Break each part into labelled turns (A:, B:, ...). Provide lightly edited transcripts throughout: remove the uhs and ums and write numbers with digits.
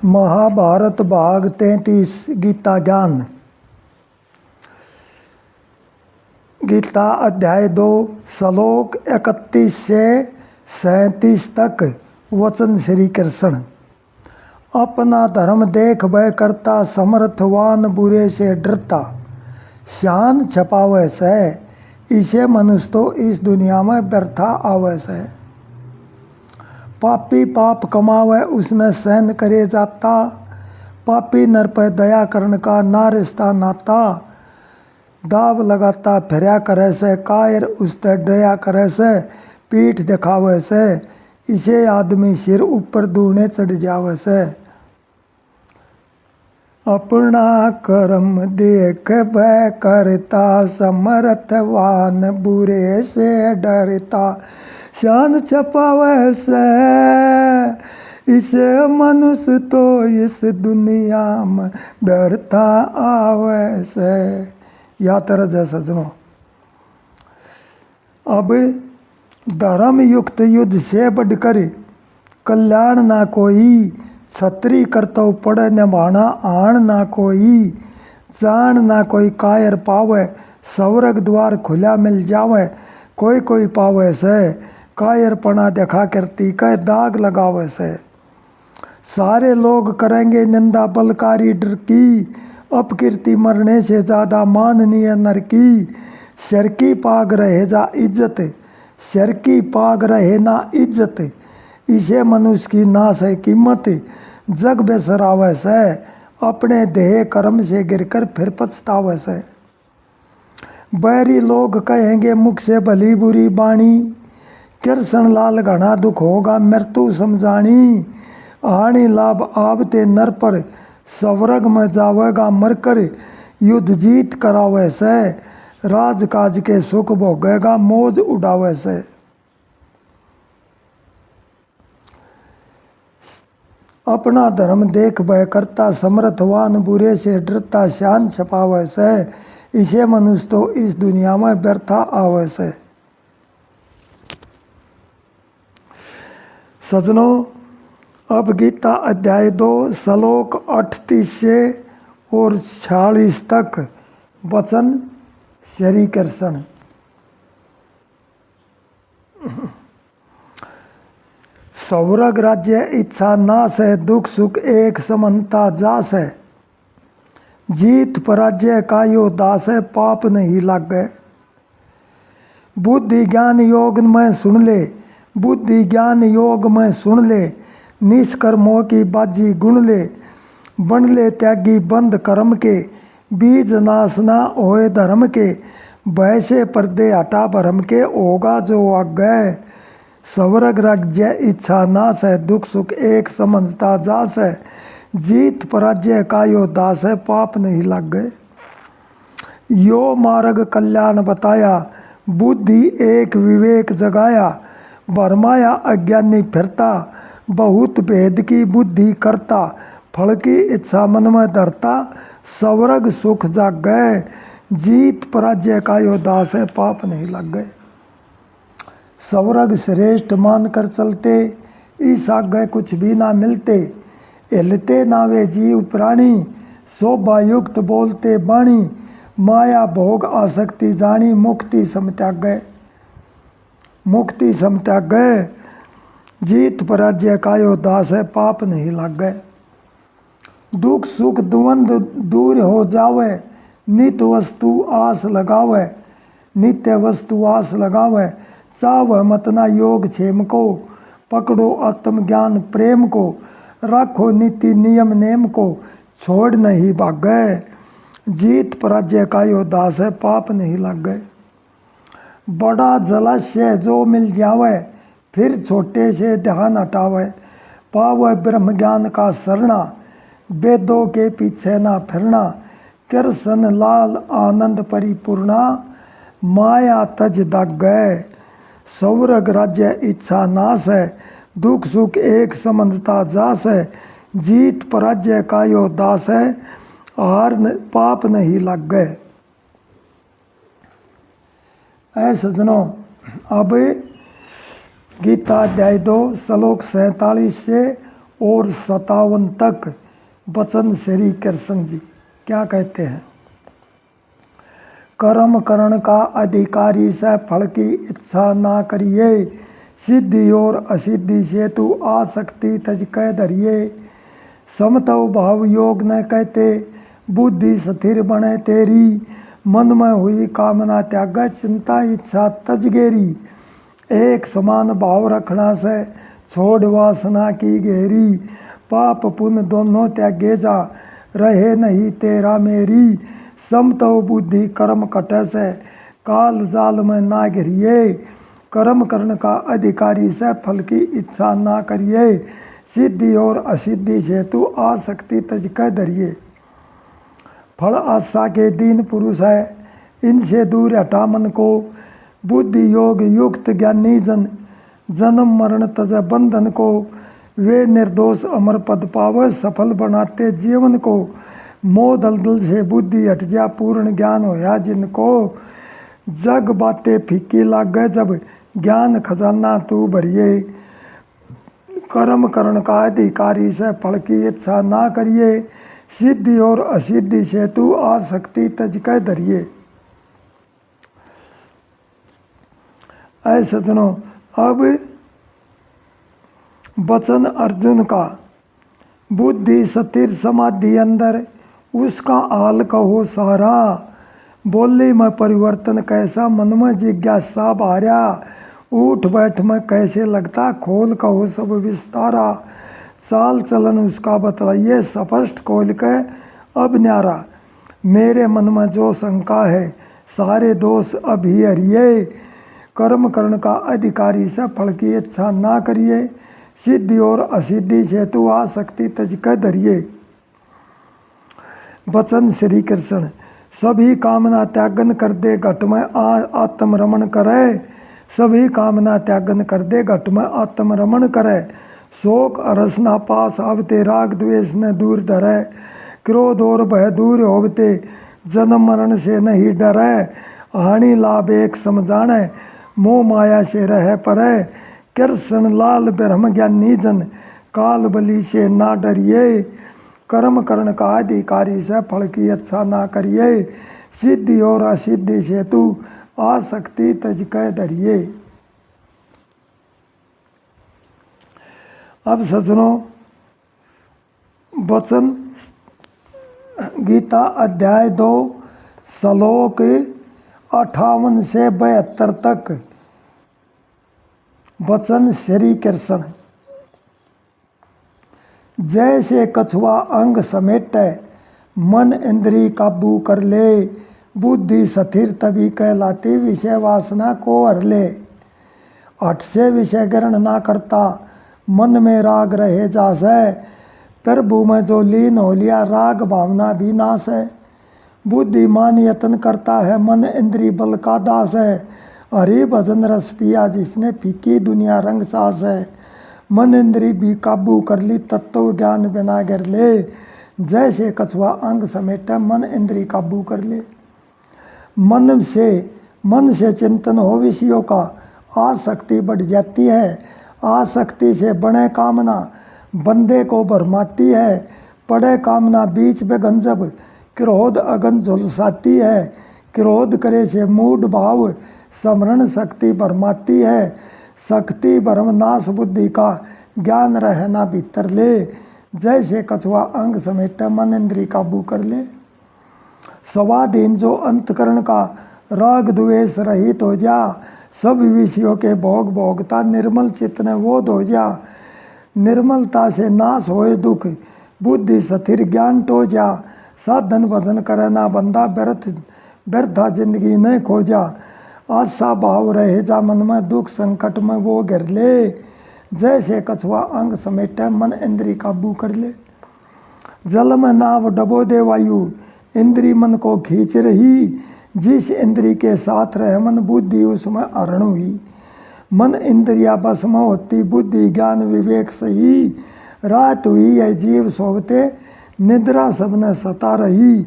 A: महाभारत भाग 33 गीता ज्ञान। गीता अध्याय 2 श्लोक 31 से 37 तक। वचन श्री कृष्ण। अपना धर्म देख भय करता, समर्थवान बुरे से डरता। शान छपावे से, इसे मनुष्य तो इस दुनिया में व्यर्था आवे से। पापी पाप कमावे उसने सहन करे जाता। पापी नर पर दया करन का ना रिश्ता नाता। दाव लगाता फिरया करे से, कायर उसते दया करे से। पीठ दिखावे से, इसे आदमी सिर ऊपर दूने चढ़ जावे से। अपना कर्म देख भय करता, समर्थवान बुरे से डरता। शान छपावे से, इसे मनुष्य तो इस दुनिया में व्यर्था आवे से। या तरह है सजनों। अब धर्म युक्त युद्ध से बढ़कर कल्याण ना कोई। छत्री करतो पड़े निभाना आण ना कोई। जान ना कोई कायर पावे, स्वर्ग द्वार खुला मिल जावे। कोई कोई पावे से, कायरपना देखा करती कह दाग लगावे से। सारे लोग करेंगे निंदा बलकारी डर की। अपकीर्ति मरने से ज़्यादा माननीय नर की। सिर की पाग रहे जा इज्जत, सिर की पाग रहे ना इज्जत। इसे मनुष्य की नाश है कीमत। जग बेसरावे से, अपने देह कर्म से गिरकर फिर पछतावे से। बैरी लोग कहेंगे मुख से भली बुरी बाणी। कृष्ण लाल घना दुख होगा मृत्यु समझानी। हानि लाभ आवते नर पर, स्वर्ग में जावेगा मरकर। युद्ध जीत करावे से, राजकाज के सुख भोगेगा मौज उड़ावे से। अपना धर्म देख भय करता, समर्थवान बुरे से डरता। शान छपावे से, इसे मनुष्य तो इस दुनिया में व्यर्था आवे से। सजनों, अब गीता अध्याय 2 श्लोक 38 से और 46 तक। वचन श्री कृष्ण। स्वर्ग राज्य इच्छा नाश है, दुख सुख एक समानता जास है। जीत पराजय का यो दास है, पाप नहीं लागे। बुद्धि ज्ञान योग में सुन ले, बुद्धि ज्ञान योग में सुन ले। निष्कर्मों की बाजी गुण ले, बन ले त्यागी बंद कर्म के। बीज नाश ना होए धर्म के, भय से पर्दे हटा भरम के। होगा जो आगे, स्वर्ग राज्य इच्छा नाश है, दुख सुख एक समझता जास है। जीत पराजय का यो दास है, पाप नहीं लग गए। यो मार्ग कल्याण बताया, बुद्धि एक विवेक जगाया। भरमाया अज्ञानी फिरता, बहुत भेद की बुद्धि करता। फल की इच्छा मन में धरता, स्वर्ग सुख जाग गए। जीत पराजय का यो दास है, पाप नहीं लग गए। स्वर्ग श्रेष्ठ मान कर चलते, इस आगे कुछ भी ना मिलते। हिलते ना वे जीव प्राणी, शोभा युक्त बोलते बाणी। माया भोग आसक्ति जानी, मुक्ति सम त्याग गए, मुक्ति सम त्याग गए। जीत पराजय का यो दास है, पाप नहीं लग गए। दुख सुख द्वंद्व दूर हो जावे, नित्य वस्तु आस लगावे। नित्य वस्तु आस लगावे, चाव मत ना योग क्षेम को। पकड़ो आत्मज्ञान प्रेम को, राखो नीति नियम नेम को। छोड़ नहीं भागे, जीत पराजय का यो दास है, पाप नहीं लग गए। बड़ा जलाशय जो मिल जावे, फिर छोटे से ध्यान हटावे। पावे ब्रह्म ज्ञान का शरणा, वेदों के पीछे ना फिरना। कृष्ण लाल आनंद परिपूर्णा, माया तज दाग गए। स्वर्ग राज्य इच्छा नाश है, दुख सुख एक समझता जास है। जीत पराजय का यो दास है, हार पाप नहीं लग गए। ऐ सजनों, अब गीता अध्याय 2 श्लोक 47 से और 57 तक वचन श्री कृष्ण जी क्या कहते हैं। कर्म करण का अधिकारी से फल की इच्छा ना करिए, सिद्धि और असिद्धि से तू आसक्ति तज कह धरिए। समतव भाव योग न कहते, बुद्धि स्थिर बने तेरी, मन में हुई कामना त्याग चिंता इच्छा तजगेरी। एक समान भाव रखना से छोड़ वासना की गहरी, पाप पुण्य दोनों त्यागे जा रहे नहीं तेरा मेरी। समतव बुद्धि कर्म कटे से काल जाल में ना गिरिए, कर्म करने का अधिकारी से फल की इच्छा ना करिए, सिद्धि और असिद्धि से तू आसक्ति तज कह धरिए। फल आशा के दीन पुरुष है, इनसे दूर हटा मन को, बुद्धि योग युक्त ज्ञानी जन जन्म मरण तज बंधन को। वे निर्दोष अमर पद पावे, सफल बनाते जीवन को। मोह दलदल से बुद्धि हट जा, पूर्ण ज्ञान होया जिनको। जग बातें फीकी लागे जब, ज्ञान खजाना तू भरिए। कर्म करण का अधिकारी से फल की इच्छा ना करिए, सिद्धि और असिद्धि से तू आसक्ति तज कह धरिए। ऐसे सुनो, अब वचन अर्जुन का। बुद्धि स्थिर समाधि अंदर, उसका हाल कहो सारा। बोली में परिवर्तन कैसा, मन में जिज्ञासा भार्या। उठ बैठ में कैसे लगता, खोल कहो सब विस्तारा। चाल चलन उसका बतलाइए, स्पष्ट खोल के अब न्यारा। मेरे मन में जो शंका है, सारे दोष अभी हरिए। कर्म करण का अधिकारी से फल की इच्छा ना करिए, सिद्धि और असिद्धि से तू आसक्ति तज कह धरिए। वचन श्री कृष्ण। सभी कामना त्यागन कर दे, घट में आत्मरमण करे। सभी कामना त्यागन कर दे, घट में आत्मरमण करे। शोक अरस ना पास आवते, राग द्वेष न दूर धरे। क्रोध और भय दूर होवते, जन्म मरण से नहीं डरे। हानि लाभ एक समझाने, मोह माया से रह परे। कृष्ण लाल ब्रह्म ज्ञानी जन, काल बलि से ना डरिए। कर्म करण का अधिकारी से फल की इच्छा ना करिए, सिद्धि और असिद्धि से तू आसक्ति तज कह धरिए। अब सज्जनों, वचन गीता अध्याय 2 श्लोक 58 से 72 तक वचन श्री कृष्ण। जैसे कछुआ अंग समेटे, मन इंद्री काबू कर ले। बुद्धि स्थिर तभी कहलाती, विषय वासना को हर ले। हठ से विषय ग्रहण ना करता, मन में राग रहे जासे। प्रभु में जो लीन हो लिया, राग भावना भी नाश है। बुद्धिमान यत्न करता है, मन इंद्री बल का दास है। हरि भजन रस पिया जिसने, फीकी दुनिया रंग सास है। मन इंद्री भी काबू कर ली, तत्व ज्ञान बिना गिर ले। जैसे कछुआ अंग समेटे, मन इंद्री काबू कर ले। मन से चिंतन हो विषयों का, आसक्ति बढ़ जाती है। आसक्ति से बने कामना, बंदे को भरमाती है। पड़े कामना बीच बेगन जब, क्रोध अगन झुलसाती है। क्रोध करे से मूढ़ भाव, स्मरण शक्ति भरमाती है। शक्ति भरम नाश बुद्धि का, ज्ञान रहना भीतर ले। जैसे कछुआ अंग समेटे, मन इंद्री काबू कर ले। स्वाधीन जो अंतकरण का, राग द्वेष रहित हो जा। सब विषयों के भोग भोगता, निर्मल चित्त ने वो धो जा। निर्मलता से नाश होए दुख, बुद्धि स्थिर ज्ञान टो जा। साधन भजन करे ना बंदा, व्यर्था जिंदगी न खोजा। आशा भाव रहे जा मन में, दुख संकट में वो गिर ले। जैसे कछुआ अंग समेटे, मन इंद्री काबू कर ले। जल में नाव डबो दे वायु, इंद्री मन को खींच रही। जिस इंद्री के साथ रहे मन, बुद्धि उसमें हरण हुई। मन इंद्रिया बस में होती, बुद्धि ज्ञान विवेक सही। रात हुई है जीव सोवते, निद्रा सबने सता रही।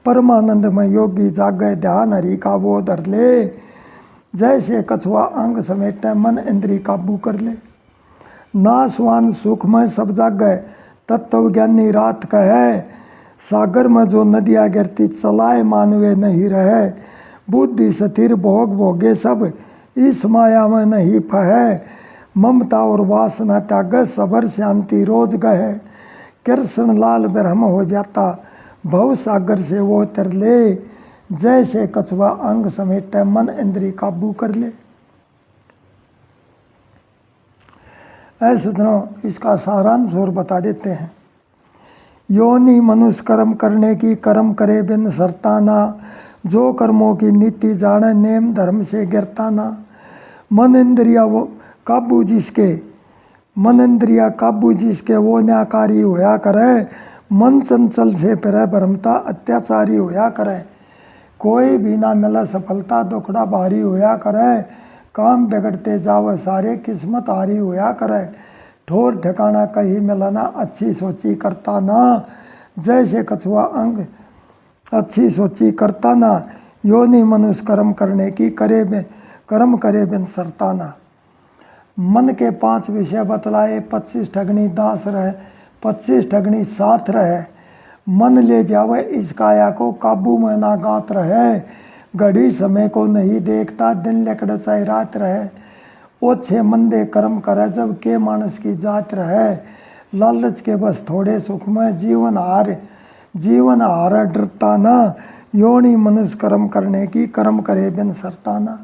A: परमानंद में योगी जागे, ध्यान हरि का वो धर ले। जैसे कछुआ अंग समेटे, मन इंद्री काबू कर ले। नासवान सुख में सब जागै, तत्वज्ञानी रात कहे। सागर में जो नदियाँ गिरती चलाए मानवे नहीं रहे। बुद्धि स्थिर भोग भोगे सब, इस माया में नहीं फहे। ममता और वासना त्याग, सबर शांति रोज गहे। कृष्ण लाल ब्रह्म हो जाता, भव सागर से वो तर ले। जैसे कछुआ अंग समेटे, मन इंद्री काबू कर ले। ऐसे दिनों इसका सारांश और बता देते हैं। योनि मनुष्य कर्म करने की, कर्म करे बिन सरताना। जो कर्मों की नीति जाने, नेम धर्म से गिरताना। मन इंद्रिया वो काबू जिसके, मन इंद्रिया काबू जिसके, वो न्याकारी होया करे। मन चंचल से फिरे, भ्रमता अत्याचारी होया करे। कोई भी ना मिला सफलता, दुखड़ा भारी होया करे। काम बिगड़ते जावे सारे, किस्मत हारी होया करे। ठोर ठिकाना कहीं मिलना, अच्छी सोची करता ना। जैसे कछुआ अंग अच्छी सोची करता ना। योनि मनुष्य कर्म करने की, कर्म करे बिन सरताना। मन के 5 विषय बतलाए, 25 ठगनी दास रहे, 25 ठगनी साथ रहे। मन ले जावे इस काया को, काबू में ना गात रहे। घड़ी समय को नहीं देखता, दिन लकड़ चाहे रात रहे। ओछे मंदे कर्म करे, जब के मानस की जात रहे। लालच के बस थोड़े सुख में, जीवन हार डरता ना। योनि मनुष्य कर्म करने की, कर्म करे बिन सरताना।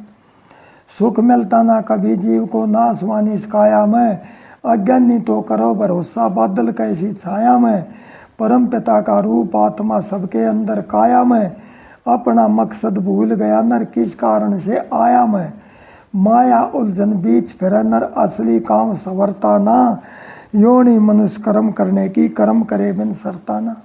A: सुख मिलता ना कभी जीव को, नासवानी इस काया में। अज्ञानी तो करो भरोसा, बादल कैसी छाया में। परम पिता का रूप आत्मा सबके अंदर काया में। अपना मकसद भूल गया नर, किस कारण से आया मैं। माया उलझन बीच फिरे नर, असली काम संवरता ना। योनि मनुष्य कर्म करने की, कर्म करे बिन सरताना।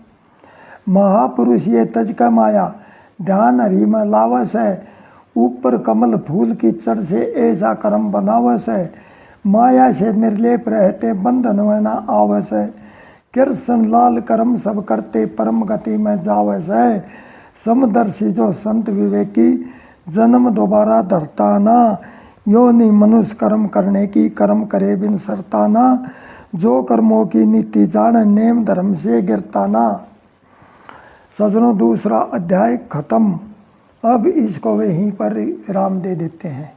A: महापुरुष ये तज का माया, ध्यान हरि में लावस है। ऊपर कमल फूल की चढ़ से, ऐसा कर्म बनावस है। माया से निर्लेप रहते, बंधन में ना आवस है। कृष्ण लाल कर्म सब करते, परम गति में जावस है। समदर्शी जो संत विवेकी, जन्म दोबारा धरता ना। योनि मनुष्य कर्म करने की, कर्म करे बिन सरताना। जो कर्मों की नीति जाने, नेम धर्म से गिरता ना। सजनों, दूसरा अध्याय खत्म। अब इसको वहीं पर विराम दे देते हैं।